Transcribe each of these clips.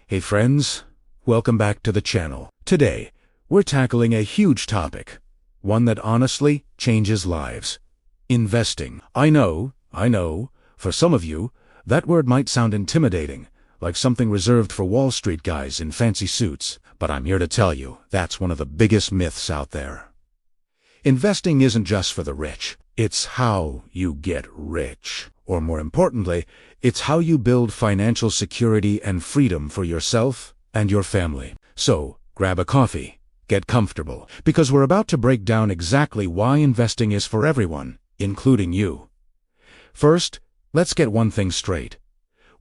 Hey friends, welcome back to the channel. Today, we're tackling a huge topic, one that honestly changes lives. Investing. I know, for some of you, that word might sound intimidating, like something reserved for Wall Street guys in fancy suits, but I'm here to tell you, that's one of the biggest myths out there. Investing isn't just for the rich, it's how you get rich. Or more importantly, it's how you build financial security and freedom for yourself and your family. So, grab a coffee, get comfortable, because we're about to break down exactly why investing is for everyone, including you. First, let's get one thing straight.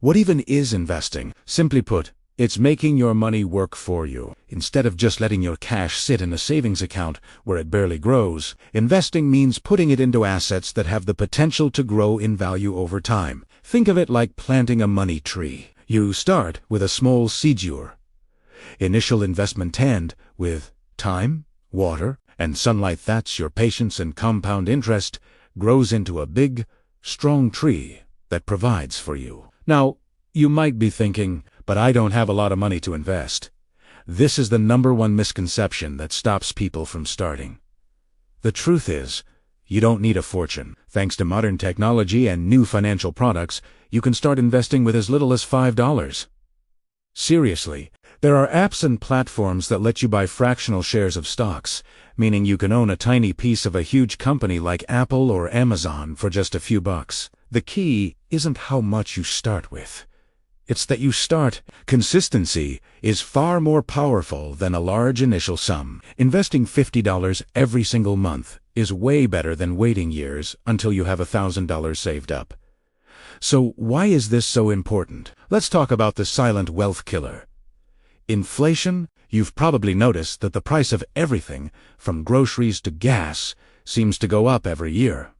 What even is investing? Simply put, it's making your money work for you. Instead of just letting your cash sit in a savings account where it barely grows, investing means putting it into assets that have the potential to grow in value over time. Think of it like planting a money tree. You start with a small seedure. Initial investment and, with time, water, and sunlight, that's your patience and compound interest, grows into a big, strong tree that provides for you. Now, you might be thinking, but I don't have a lot of money to invest. This is the #1 misconception that stops people from starting. The truth is, you don't need a fortune. Thanks to modern technology and new financial products, you can start investing with as little as $5. Seriously, there are apps and platforms that let you buy fractional shares of stocks, meaning you can own a tiny piece of a huge company like Apple or Amazon for just a few bucks. The key isn't how much you start with. It's that you start. Consistency is far more powerful than a large initial sum. Investing $50 every single month is way better than waiting years until you have $1,000 saved up. So why is this so important? Let's talk about the silent wealth killer. Inflation. You've probably noticed that the price of everything, from groceries to gas, seems to go up every year.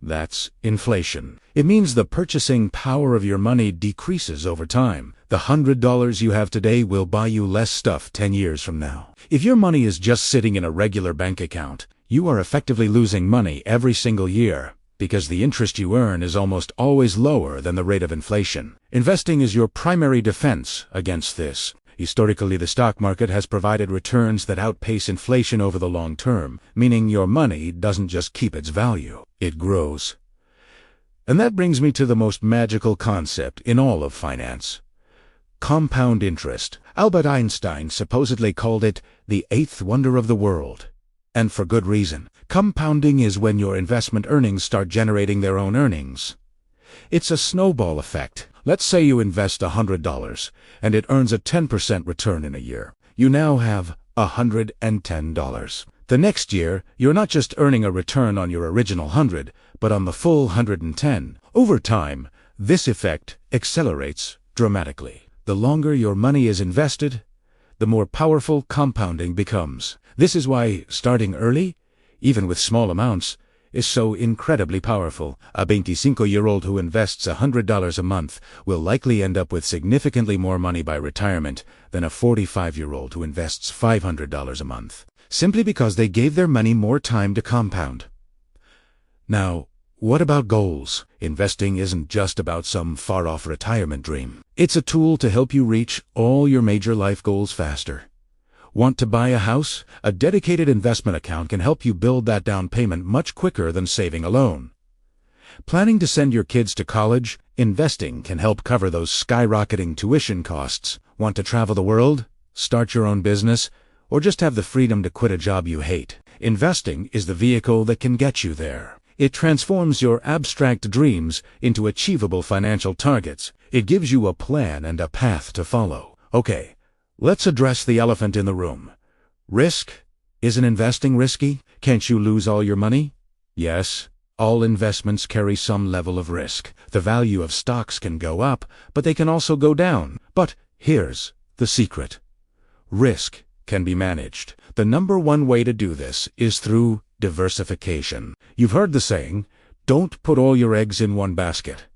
That's inflation. It means the purchasing power of your money decreases over time. The $100 you have today will buy you less stuff 10 years from now. If your money is just sitting in a regular bank account, you are effectively losing money every single year, because the interest you earn is almost always lower than the rate of inflation. Investing is your primary defense against this. Historically, the stock market has provided returns that outpace inflation over the long term, meaning your money doesn't just keep its value, it grows. And that brings me to the most magical concept in all of finance: compound interest. Albert Einstein supposedly called it the eighth wonder of the world. And for good reason. Compounding is when your investment earnings start generating their own earnings. It's a snowball effect. Let's say you invest $100 and it earns a 10% return in a year. You now have $110. The next year, you're not just earning a return on your original 100, but on the full 110. Over time, this effect accelerates dramatically. The longer your money is invested, the more powerful compounding becomes. This is why starting early, even with small amounts, is so incredibly powerful. A 25-year-old who invests $100 a month will likely end up with significantly more money by retirement than a 45-year-old who invests $500 a month, simply because they gave their money more time to compound. Now, what about goals? Investing isn't just about some far-off retirement dream. It's a tool to help you reach all your major life goals faster. Want to buy a house? A dedicated investment account can help you build that down payment much quicker than saving alone. Planning to send your kids to college? Investing can help cover those skyrocketing tuition costs. Want to travel the world? Start your own business? Or just have the freedom to quit a job you hate? Investing is the vehicle that can get you there. It transforms your abstract dreams into achievable financial targets. It gives you a plan and a path to follow. Okay. Let's address the elephant in the room. Risk? Isn't investing risky? Can't you lose all your money? Yes, all investments carry some level of risk. The value of stocks can go up, but they can also go down. But here's the secret. Risk can be managed. The #1 way to do this is through diversification. You've heard the saying, don't put all your eggs in one basket.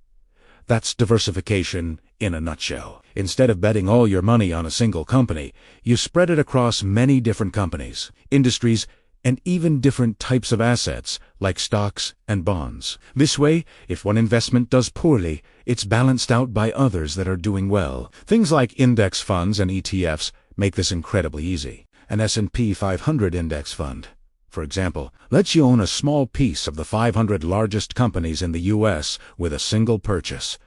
That's diversification in a nutshell. Instead of betting all your money on a single company, you spread it across many different companies, industries, and even different types of assets, like stocks and bonds. This way, if one investment does poorly, it's balanced out by others that are doing well. Things like index funds and ETFs make this incredibly easy. An S&P 500 index fund, for example, lets you own a small piece of the 500 largest companies in the U.S. with a single purchase.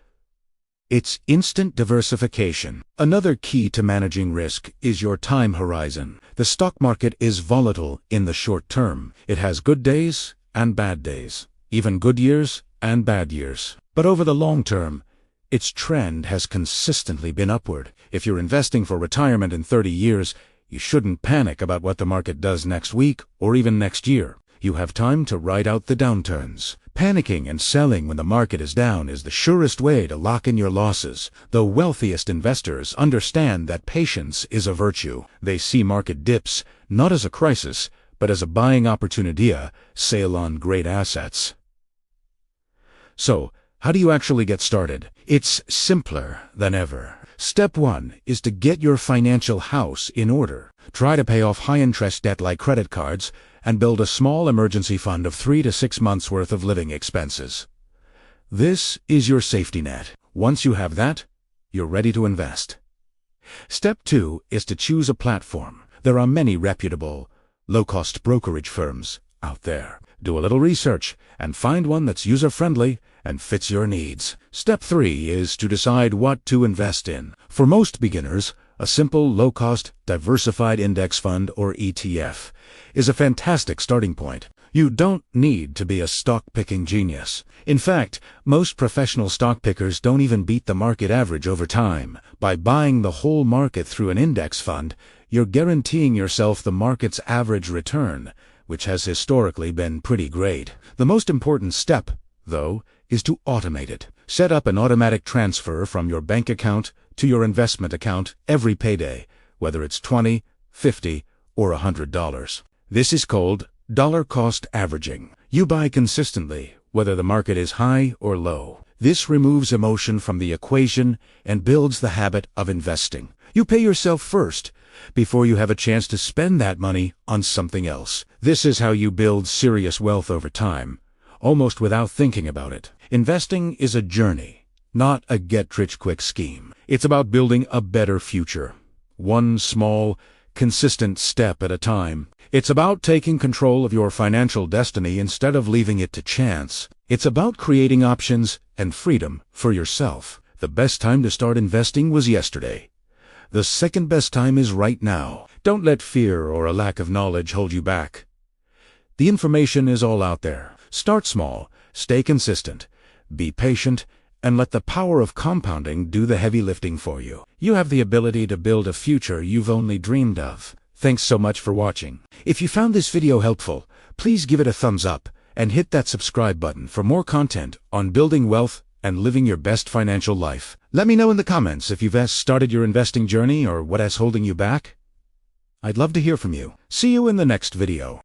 It's instant diversification. Another key to managing risk is your time horizon. The stock market is volatile in the short term. It has good days and bad days, even good years and bad years. But over the long term, its trend has consistently been upward. If you're investing for retirement in 30 years, you shouldn't panic about what the market does next week or even next year. You have time to ride out the downturns. Panicking and selling when the market is down is the surest way to lock in your losses. The wealthiest investors understand that patience is a virtue. They see market dips not as a crisis, but as a buying opportunity, a sale on great assets. So, how do you actually get started? It's simpler than ever. Step 1 is to get your financial house in order. Try to pay off high-interest debt like credit cards and build a small emergency fund of 3 to 6 months' worth of living expenses. This is your safety net. Once you have that, you're ready to invest. Step 2 is to choose a platform. There are many reputable, low-cost brokerage firms out there. Do a little research and find one that's user-friendly and fits your needs. Step 3 is to decide what to invest in. For most beginners, a simple, low-cost, diversified index fund or ETF is a fantastic starting point. You don't need to be a stock-picking genius. In fact, most professional stock pickers don't even beat the market average over time. By buying the whole market through an index fund, you're guaranteeing yourself the market's average return, which has historically been pretty great. The most important step, though, is to automate it. Set up an automatic transfer from your bank account to your investment account every payday, whether it's $20, $50, or $100. This is called dollar cost averaging. You buy consistently, whether the market is high or low. This removes emotion from the equation and builds the habit of investing. You pay yourself first, before you have a chance to spend that money on something else. This is how you build serious wealth over time, almost without thinking about it. Investing is a journey, not a get-rich-quick scheme. It's about building a better future, one small, consistent step at a time. It's about taking control of your financial destiny instead of leaving it to chance. It's about creating options and freedom for yourself. The best time to start investing was yesterday. The second best time is right now. Don't let fear or a lack of knowledge hold you back. The information is all out there. Start small, stay consistent, be patient, and let the power of compounding do the heavy lifting for you. You have the ability to build a future you've only dreamed of. Thanks so much for watching. If you found this video helpful, please give it a thumbs up and hit that subscribe button for more content on building wealth and living your best financial life. Let me know in the comments if you've started your investing journey or what is holding you back. I'd love to hear from you. See you in the next video.